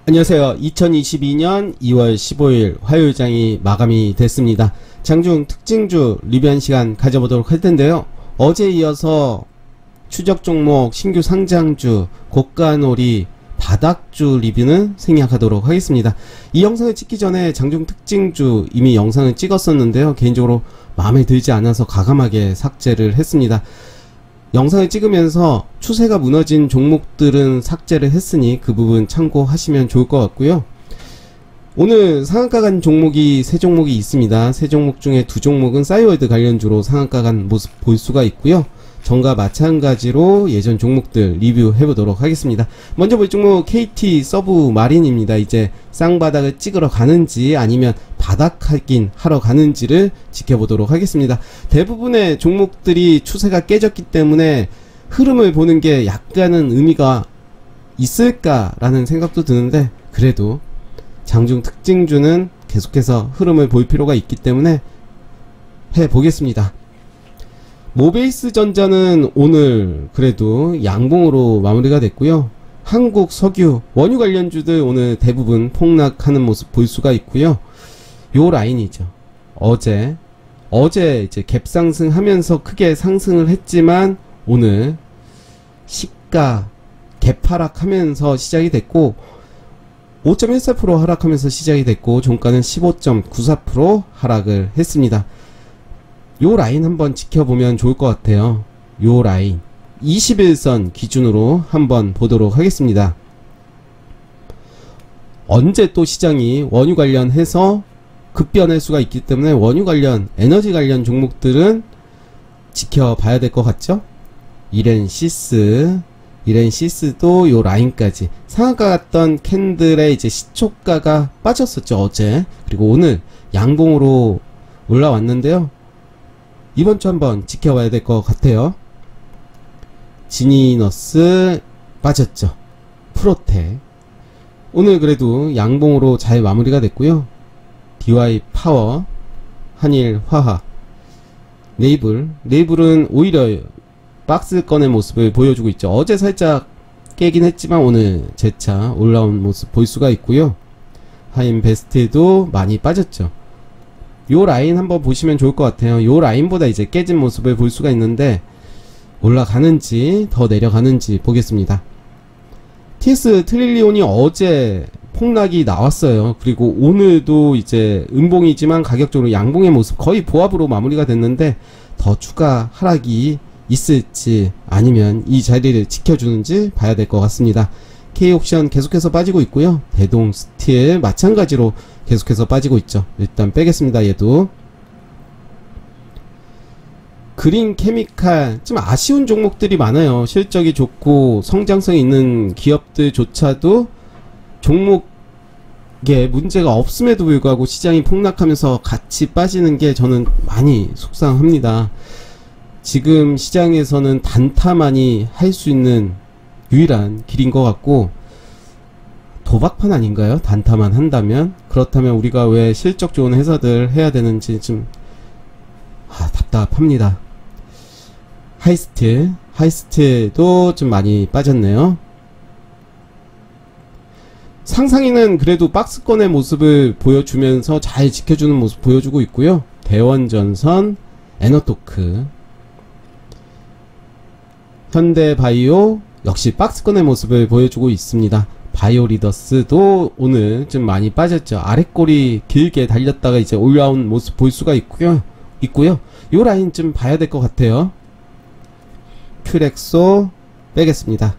안녕하세요. 2022년 2월 15일 화요일장이 마감이 됐습니다. 장중 특징주 리뷰한 시간 가져보도록 할 텐데요. 어제 이어서 추적 종목 신규 상장주 고가놀이 바닥주 리뷰는 생략하도록 하겠습니다. 이 영상을 찍기 전에 장중 특징주 이미 영상을 찍었었는데요. 개인적으로 마음에 들지 않아서 과감하게 삭제를 했습니다. 영상을 찍으면서 추세가 무너진 종목들은 삭제를 했으니 그 부분 참고하시면 좋을 것 같고요. 오늘 상한가 간 종목이 3종목이 있습니다. 3종목 중에 2종목은 싸이월드 관련주로 상한가 간 모습 볼 수가 있고요. 전과 마찬가지로 예전 종목들 리뷰해 보도록 하겠습니다. 먼저 볼 종목 KT 서브마린입니다. 이제 쌍바닥을 찍으러 가는지 아니면 바닥 확인 하러 가는지를 지켜보도록 하겠습니다. 대부분의 종목들이 추세가 깨졌기 때문에 흐름을 보는 게 약간은 의미가 있을까라는 생각도 드는데, 그래도 장중 특징주는 계속해서 흐름을 볼 필요가 있기 때문에 해보겠습니다. 모베이스 전자는 오늘 그래도 양봉으로 마무리가 됐고요. 한국 석유, 원유 관련주들 오늘 대부분 폭락하는 모습 볼 수가 있고요. 요 라인이죠. 어제 이제 갭 상승하면서 크게 상승을 했지만 오늘 시가 갭 하락하면서 시작이 됐고 5.14% 하락하면서 시작이 됐고 종가는 15.94% 하락을 했습니다. 요 라인 한번 지켜보면 좋을 것 같아요. 요 라인 21선 기준으로 한번 보도록 하겠습니다. 언제 또 시장이 원유 관련해서 급변할 수가 있기 때문에 원유 관련, 에너지 관련 종목들은 지켜봐야 될 것 같죠? 이렌시스도 요 라인까지 상한가 갔던 캔들의 이제 시초가가 빠졌었죠, 어제. 그리고 오늘 양봉으로 올라왔는데요. 이번 주 한번 지켜봐야 될 것 같아요. 지니너스 빠졌죠. 프로텍 오늘 그래도 양봉으로 잘 마무리가 됐고요. DY 파워, 한일 화학, 네이블은 오히려 박스권의 모습을 보여주고 있죠. 어제 살짝 깨긴 했지만 오늘 재차 올라온 모습 볼 수가 있고요. 하인베스트도 많이 빠졌죠. 요 라인 한번 보시면 좋을 것 같아요. 요 라인보다 이제 깨진 모습을 볼 수가 있는데 올라가는지 더 내려가는지 보겠습니다. TS 트릴리온이 어제 폭락이 나왔어요. 그리고 오늘도 이제 음봉이지만 가격적으로 양봉의 모습 거의 보합으로 마무리가 됐는데 더 추가 하락이 있을지 아니면 이 자리를 지켜주는지 봐야 될 것 같습니다. K옥션 계속해서 빠지고 있고요. 대동스틸 마찬가지로 계속해서 빠지고 있죠. 일단 빼겠습니다. 얘도 그린케미칼 좀 아쉬운 종목들이 많아요. 실적이 좋고 성장성이 있는 기업들조차도 종목에 문제가 없음에도 불구하고 시장이 폭락하면서 같이 빠지는 게 저는 많이 속상합니다. 지금 시장에서는 단타만이 할 수 있는 유일한 길인 것 같고, 도박판 아닌가요? 단타만 한다면? 그렇다면 우리가 왜 실적 좋은 회사들 해야 되는지 좀 답답합니다. 하이스틸도 좀 많이 빠졌네요. 상상이는 그래도 박스권의 모습을 보여주면서 잘 지켜주는 모습 보여주고 있고요. 대원전선, 에너토크, 현대바이오 역시 박스권의 모습을 보여주고 있습니다. 바이오리더스도 오늘 좀 많이 빠졌죠. 아랫골이 길게 달렸다가 이제 올라온 모습 볼 수가 있고요. 요 라인 좀 봐야 될 것 같아요. 큐렉소 빼겠습니다.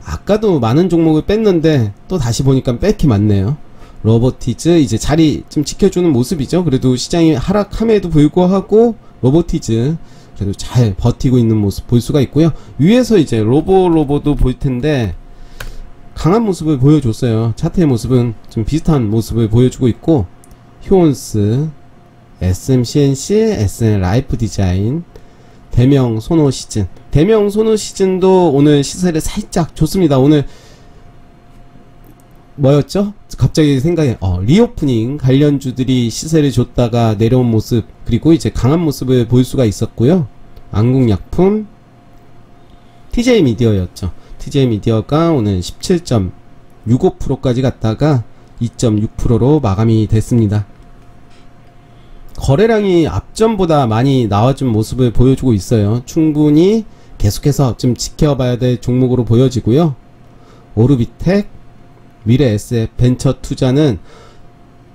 아까도 많은 종목을 뺐는데 또 다시 보니까 뺄게 많네요. 로보티즈 이제 자리 좀 지켜주는 모습이죠. 그래도 시장이 하락함에도 불구하고 로보티즈 그래도 잘 버티고 있는 모습 볼 수가 있고요. 위에서 이제 로보도 볼 텐데 강한 모습을 보여줬어요. 차트의 모습은 좀 비슷한 모습을 보여주고 있고, 휴온스, SMCNC, SN라이프디자인, 대명 소노시즌. 대명 소노시즌도 오늘 시세를 살짝 줬습니다. 오늘 뭐였죠? 갑자기 생각에 리오프닝 관련주들이 시세를 줬다가 내려온 모습, 그리고 이제 강한 모습을 볼 수가 있었고요. 안국약품, TJ 미디어였죠. TJ 미디어가 오늘 17점 2.65%까지 갔다가 2.6%로 마감이 됐습니다. 거래량이 앞전보다 많이 나와준 모습을 보여주고 있어요. 충분히 계속해서 좀 지켜봐야 될 종목으로 보여지고요. 오르비텍, 미래에셋, 벤처투자는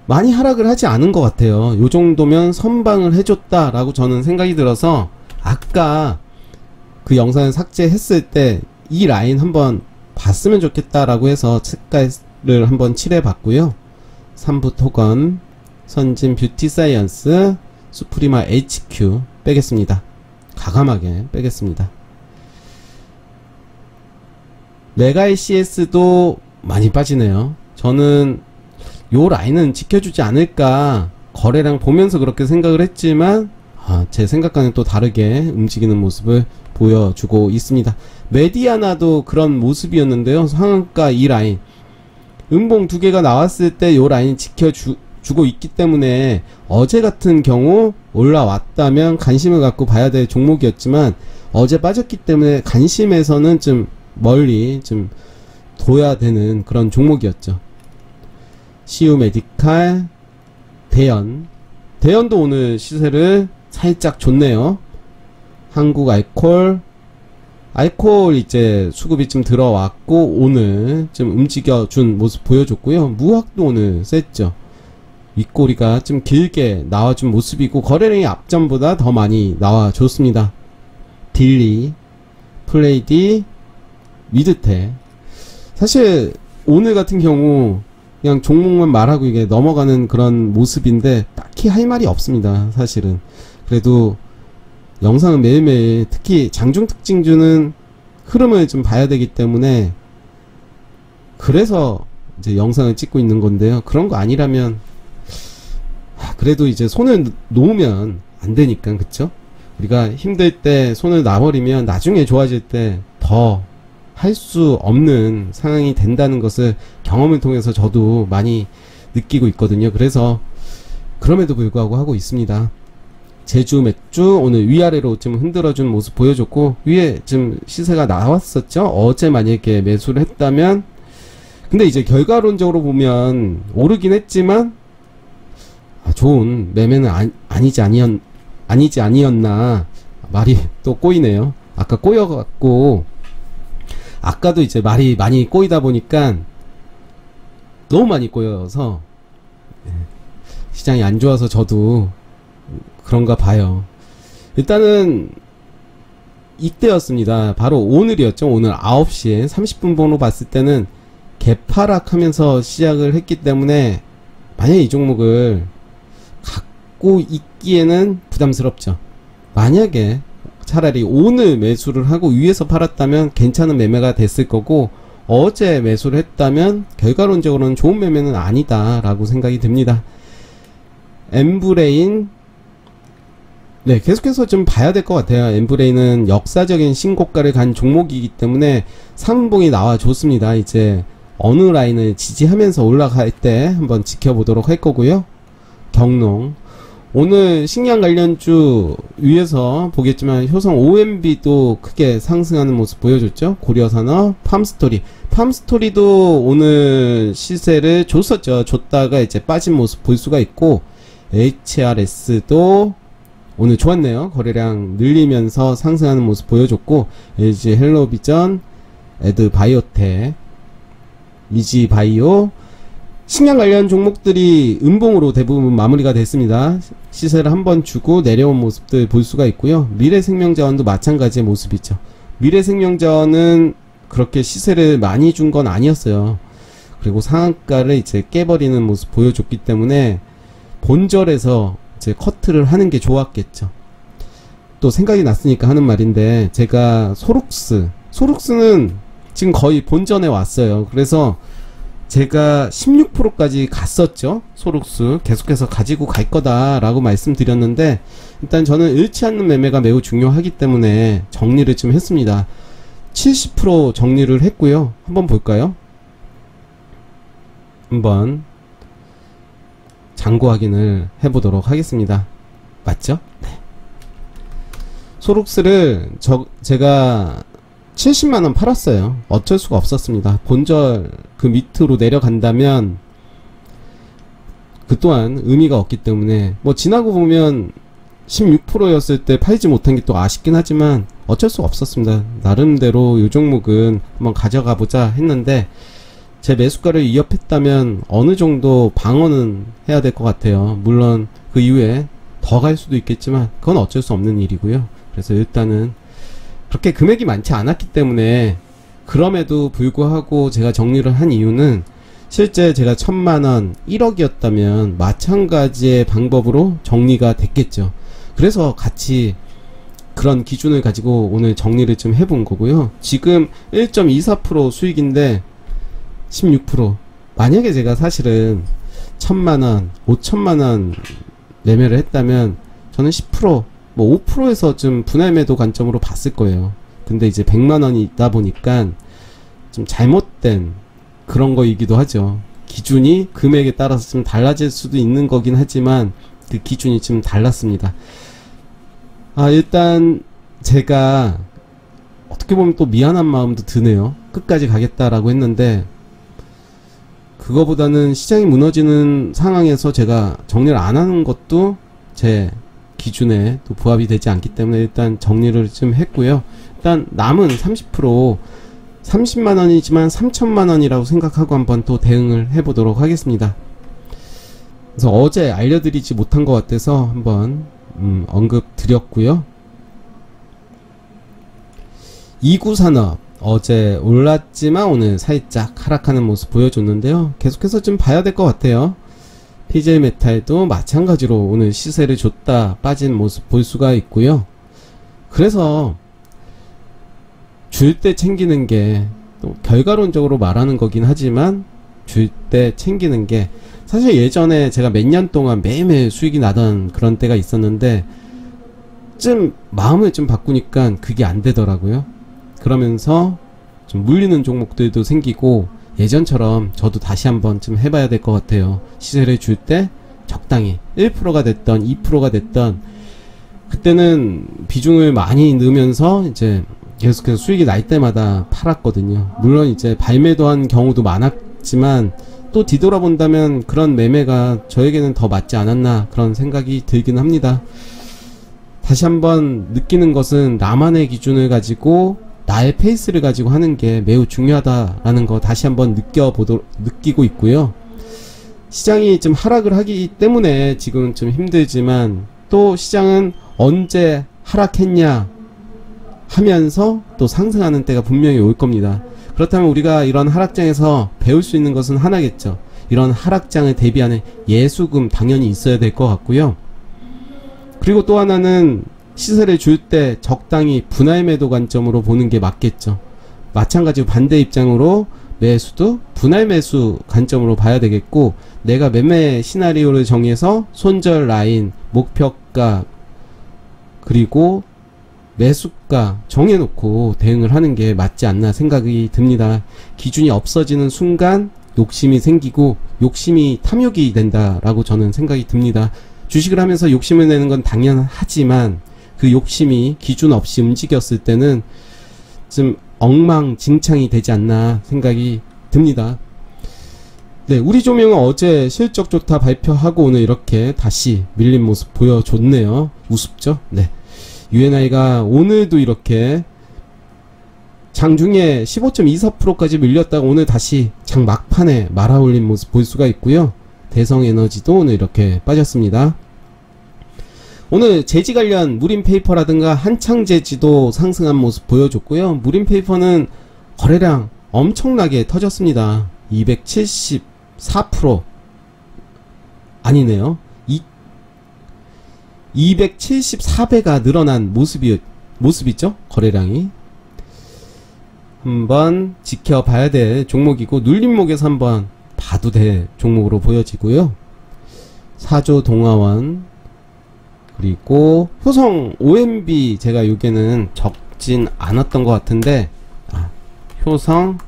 많이 하락을 하지 않은 것 같아요. 요 정도면 선방을 해줬다라고 저는 생각이 들어서 아까 그 영상을 삭제했을 때 이 라인 한번 봤으면 좋겠다라고 해서 색깔을 한번 칠해봤고요. 삼부토건, 선진 뷰티사이언스, 수프리마 HQ 빼겠습니다. 과감하게 빼겠습니다. 메가ICS도 많이 빠지네요. 저는 요 라인은 지켜주지 않을까 거래량 보면서 그렇게 생각을 했지만 제 생각과는 또 다르게 움직이는 모습을 보여주고 있습니다. 메디아나도 그런 모습이었는데요. 상한가 이 라인 음봉 두 개가 나왔을 때 요 라인 지켜주고 있기 때문에 어제 같은 경우 올라왔다면 관심을 갖고 봐야 될 종목이었지만 어제 빠졌기 때문에 관심에서는 좀 멀리 좀 둬야 되는 그런 종목이었죠. CU 메디칼, 대연도 오늘 시세를 살짝 줬네요. 한국 알콜 이제 수급이 좀 들어왔고 오늘 좀 움직여준 모습 보여줬고요. 무학도 오늘 셌죠. 윗꼬리가 좀 길게 나와준 모습이고 거래량이 앞전보다 더 많이 나와줬습니다. 딜리, 플레이디, 미드텍. 사실 오늘 같은 경우 그냥 종목만 말하고 이게 넘어가는 그런 모습인데 딱히 할 말이 없습니다. 사실은. 그래도 영상은 매일매일 특히 장중 특징주는 흐름을 좀 봐야 되기 때문에 그래서 이제 영상을 찍고 있는 건데요. 그런 거 아니라면 그래도 이제 손을 놓으면 안 되니까, 그쵸? 우리가 힘들 때 손을 놔버리면 나중에 좋아질 때 더 할 수 없는 상황이 된다는 것을 경험을 통해서 저도 많이 느끼고 있거든요. 그래서 그럼에도 불구하고 하고 있습니다. 제주 맥주 오늘 위아래로 좀 흔들어준 모습 보여줬고 위에 좀 시세가 나왔었죠. 어제 만약에 매수를 했다면 근데 이제 결과론적으로 보면 오르긴 했지만 좋은 매매는 아니지 아니었나 말이 또 꼬이네요. 아까 꼬여갖고 아까도 이제 말이 많이 꼬이다 보니까 너무 많이 꼬여서 시장이 안 좋아서 저도 그런가 봐요. 일단은 이때였습니다. 바로 오늘이었죠. 오늘 9시에 30분 번호 봤을 때는 개파락하면서 시작을 했기 때문에 만약에 이 종목을 갖고 있기에는 부담스럽죠. 만약에 차라리 오늘 매수를 하고 위에서 팔았다면 괜찮은 매매가 됐을 거고 어제 매수를 했다면 결과론적으로는 좋은 매매는 아니다 라고 생각이 듭니다. 엠브레인 네, 계속해서 좀 봐야 될 것 같아요. 엠브레인은 역사적인 신고가를 간 종목이기 때문에 상봉이 나와줬습니다. 이제 어느 라인을 지지하면서 올라갈 때 한번 지켜보도록 할 거고요. 경농 오늘 식량 관련주 위에서 보겠지만 효성 OMB도 크게 상승하는 모습 보여줬죠. 고려산업, 팜스토리도 오늘 시세를 줬었죠. 줬다가 이제 빠진 모습 볼 수가 있고 HRS도 오늘 좋았네요. 거래량 늘리면서 상승하는 모습 보여줬고 LG 헬로비전, 에드바이오텍, 이지바이오 식량 관련 종목들이 음봉으로 대부분 마무리가 됐습니다. 시세를 한번 주고 내려온 모습들 볼 수가 있고요. 미래생명자원도 마찬가지의 모습이죠. 미래생명자원은 그렇게 시세를 많이 준 건 아니었어요. 그리고 상한가를 이제 깨버리는 모습 보여줬기 때문에 본절에서 이제 커트를 하는 게 좋았겠죠. 또 생각이 났으니까 하는 말인데 제가 소룩스는 지금 거의 본전에 왔어요. 그래서 제가 16%까지 갔었죠. 소룩스 계속해서 가지고 갈 거다라고 말씀드렸는데 일단 저는 잃지 않는 매매가 매우 중요하기 때문에 정리를 좀 했습니다. 70% 정리를 했고요. 한번 볼까요? 한번 잔고 확인을 해보도록 하겠습니다. 맞죠? 네. 소룩스를 제가 70만원 팔았어요. 어쩔 수가 없었습니다. 본절 그 밑으로 내려간다면 그 또한 의미가 없기 때문에, 뭐 지나고 보면 16%였을 때 팔지 못한 게 또 아쉽긴 하지만 어쩔 수가 없었습니다. 나름대로 이 종목은 한번 가져가 보자 했는데, 제 매수가를 위협했다면 어느 정도 방어는 해야 될 것 같아요. 물론 그 이후에 더 갈 수도 있겠지만 그건 어쩔 수 없는 일이고요. 그래서 일단은 그렇게 금액이 많지 않았기 때문에, 그럼에도 불구하고 제가 정리를 한 이유는, 실제 제가 1000만원 1억이었다면 마찬가지의 방법으로 정리가 됐겠죠. 그래서 같이 그런 기준을 가지고 오늘 정리를 좀 해본 거고요. 지금 1.24% 수익인데 16%, 만약에 제가 사실은 1000만원 5천만원 매매를 했다면 저는 10%, 뭐 5%에서 좀 분할 매도 관점으로 봤을 거예요. 근데 이제 100만원이 있다 보니까 좀 잘못된 그런 거이기도 하죠. 기준이 금액에 따라서 좀 달라질 수도 있는 거긴 하지만 그 기준이 좀 달랐습니다. 일단 제가 어떻게 보면 또 미안한 마음도 드네요. 끝까지 가겠다라고 했는데, 그거보다는 시장이 무너지는 상황에서 제가 정리를 안 하는 것도 제 기준에 또 부합이 되지 않기 때문에 일단 정리를 좀 했고요. 일단 남은 30%, 30만원이지만 3천만원이라고 생각하고 한번 또 대응을 해보도록 하겠습니다. 그래서 어제 알려드리지 못한 것 같아서 한번 언급 드렸고요. 이구산업 어제 올랐지만 오늘 살짝 하락하는 모습 보여줬는데요. 계속해서 좀 봐야 될 것 같아요. PJ메탈도 마찬가지로 오늘 시세를 줬다 빠진 모습 볼 수가 있고요. 그래서 줄 때 챙기는 게, 또 결과론적으로 말하는 거긴 하지만 줄 때 챙기는 게, 사실 예전에 제가 몇 년 동안 매일매일 수익이 나던 그런 때가 있었는데 좀 마음을 좀 바꾸니까 그게 안 되더라고요. 그러면서 좀 물리는 종목들도 생기고, 예전처럼 저도 다시 한번 좀 해봐야 될 것 같아요. 시세를 줄 때 적당히 1%가 됐던 2%가 됐던, 그때는 비중을 많이 넣으면서 이제 계속해서 수익이 날 때마다 팔았거든요. 물론 이제 발매도한 경우도 많았지만 또 뒤돌아본다면 그런 매매가 저에게는 더 맞지 않았나 그런 생각이 들긴 합니다. 다시 한번 느끼는 것은 나만의 기준을 가지고 나의 페이스를 가지고 하는 게 매우 중요하다라는 거 다시 한번 느끼고 있고요. 시장이 좀 하락을 하기 때문에 지금은 좀 힘들지만, 또 시장은 언제 하락했냐 하면서 또 상승하는 때가 분명히 올 겁니다. 그렇다면 우리가 이런 하락장에서 배울 수 있는 것은 하나겠죠. 이런 하락장을 대비하는 예수금 당연히 있어야 될 것 같고요. 그리고 또 하나는 시세를 줄 때 적당히 분할 매도 관점으로 보는 게 맞겠죠. 마찬가지로 반대 입장으로 매수도 분할 매수 관점으로 봐야 되겠고, 내가 매매 시나리오를 정해서 손절 라인, 목표가, 그리고 매수가 정해놓고 대응을 하는 게 맞지 않나 생각이 듭니다. 기준이 없어지는 순간 욕심이 생기고 욕심이 탐욕이 된다라고 저는 생각이 듭니다. 주식을 하면서 욕심을 내는 건 당연하지만 그 욕심이 기준 없이 움직였을 때는 좀 엉망진창이 되지 않나 생각이 듭니다. 네, 우리 조명은 어제 실적 좋다 발표하고 오늘 이렇게 다시 밀린 모습 보여줬네요. 우습죠? 네. UNI가 오늘도 이렇게 장중에 15.24%까지 밀렸다가 오늘 다시 장 막판에 말아올린 모습 볼 수가 있고요. 대성에너지도 오늘 이렇게 빠졌습니다. 오늘 제지 관련 무림페이퍼라든가 한창제지도 상승한 모습 보여줬고요. 무림페이퍼는 거래량 엄청나게 터졌습니다. 274% 아니네요. 274배가 늘어난 모습이죠. 거래량이. 한번 지켜봐야 될 종목이고, 눌림목에서 한번 봐도 될 종목으로 보여지고요. 사조 동아원, 그리고 효성 OMB, 제가 요게는 적진 않았던 것 같은데, 효성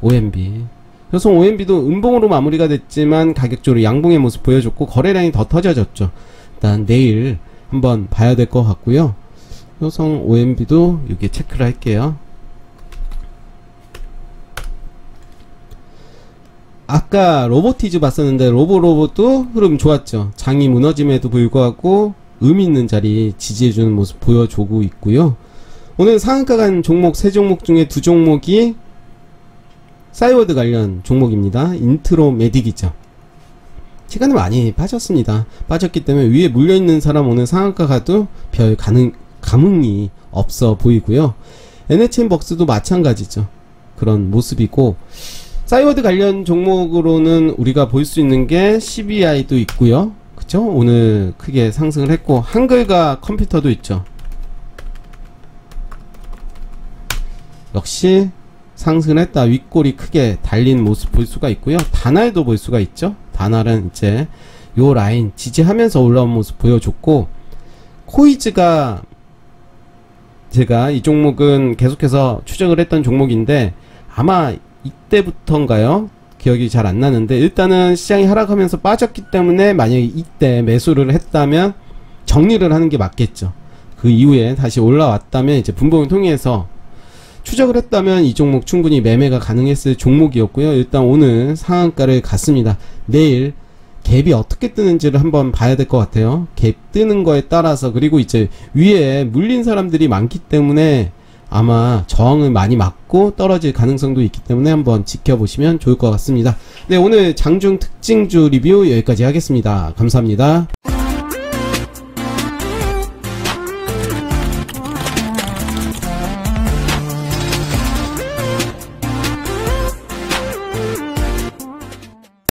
OMB. 효성 OMB도 음봉으로 마무리가 됐지만 가격적으로 양봉의 모습 보여줬고 거래량이 더 터져졌죠. 일단 내일 한번 봐야 될 것 같고요. 효성 OMB도 여기 체크를 할게요. 아까 로보티즈 봤었는데 로봇도 흐름 좋았죠. 장이 무너짐에도 불구하고 의미 있는 자리 지지해주는 모습 보여주고 있고요. 오늘 상한가 간 종목 3종목 중에 2종목이 싸이월드 관련 종목입니다. 인트로메딕이죠. 시간이 많이 빠졌습니다. 빠졌기 때문에 위에 물려있는 사람 오늘 상한가 가도 별 감흥이 없어 보이고요. NHN벅스도 마찬가지죠. 그런 모습이고, 싸이월드 관련 종목으로는 우리가 볼 수 있는 게 CBI도 있고요. 그쵸? 오늘 크게 상승을 했고, 한글과 컴퓨터도 있죠. 역시 상승을 했다. 윗골이 크게 달린 모습 볼 수가 있고요. 다날도 볼 수가 있죠. 다날은 이제 요 라인 지지하면서 올라온 모습 보여줬고, 코이즈가 제가 이 종목은 계속해서 추적을 했던 종목인데 아마 이때부터인가요? 기억이 잘 안 나는데, 일단은 시장이 하락하면서 빠졌기 때문에 만약에 이때 매수를 했다면 정리를 하는 게 맞겠죠. 그 이후에 다시 올라왔다면 이제 분봉을 통해서 추적을 했다면 이 종목 충분히 매매가 가능했을 종목이었고요. 일단 오늘 상한가를 갔습니다. 내일 갭이 어떻게 뜨는지를 한번 봐야 될 것 같아요. 갭 뜨는 거에 따라서, 그리고 이제 위에 물린 사람들이 많기 때문에 아마 저항을 많이 맞고 떨어질 가능성도 있기 때문에 한번 지켜보시면 좋을 것 같습니다. 네, 오늘 장중 특징주 리뷰 여기까지 하겠습니다. 감사합니다.